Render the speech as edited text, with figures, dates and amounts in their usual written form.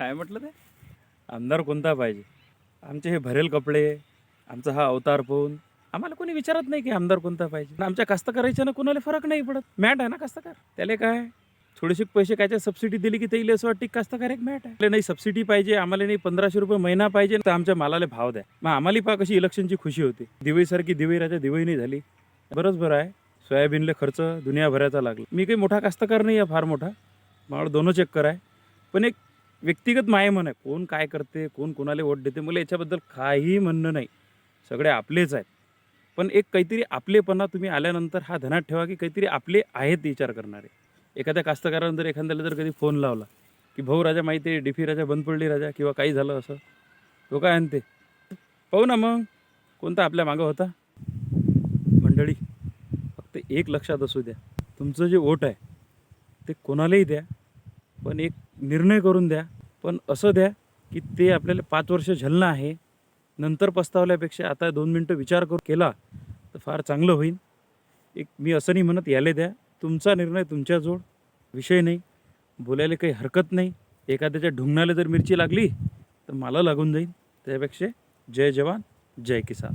काय म्हटलं ते? आमदार कोणता पाहिजे? आमचे हे भरेल कपडे, आमचा हा अवतार पाहून आम्हाला कोणी विचारत नाही की आमदार कोणता पाहिजे. आणि आमच्या कास्तकाराच्यानं कोणाला फरक नाही पडत. मॅट आहे ना कास्तकार, त्याला काय थोडेसे पैसे कायच्या सबसिडी दिली की त्याला असं वाटतं की कास्तकार एक मॅट आहे. आपल्याला नाही सबसिडी पाहिजे, आम्हाला नाही 1500 रुपये महिना पाहिजे, तर आमच्या मालाला भाव द्या. मग आम्हाला पहा कशी इलेक्शनची खुशी होती. दिवाळीसारखी दिवाळी राजा दिवाळी नाही झाली. बरंच बरं आहे. सोयाबीनला खर्च दुनियाभराचा लागला. मी काही मोठा कास्तकार नाही आहे, फार मोठा. मला 2 एकर आहे. पण एक व्यक्तिगत मायमन आहे. कोण काय करते, कोण कोणाला वोट देते, मला याच्याबद्दल काही म्हणणं नाही. सगळे आपलेच आहेत. पण एक काहीतरी आपलेपणा तुम्ही आल्यानंतर हा ध्यानात ठेवा की काहीतरी आपले आहेत विचार करणारे. एखाद्या कास्तकारानं जर एखाद्याला जर कधी फोन लावला की भाऊ राजा माहिती आहे डीफी राजा बंद पडली राजा किंवा काही झालं असं, तो काय आणते पाहू ना मग कोणता आपल्या मागं होता. मंडळी, फक्त एक लक्षात असू द्या, तुमचं जे वोट आहे ते कोणालाही द्या, पण एक निर्णय करून द्या. पण असं द्या की ते आपल्याला 5 वर्ष झलणं आहे, नंतर पस्तावल्यापेक्षा आता 2 मिनटं विचार करून केला तर फार चांगलं होईल. एक मी असं नाही म्हणत याले द्या, तुमचा निर्णय तुमच्याजवळ, विषय नाही, बोलायला काही हरकत नाही. एखाद्याच्या ढुंगणाला जर मिरची लागली तर मला लागून जाईल. त्यापेक्षा जय जवान जय किसान.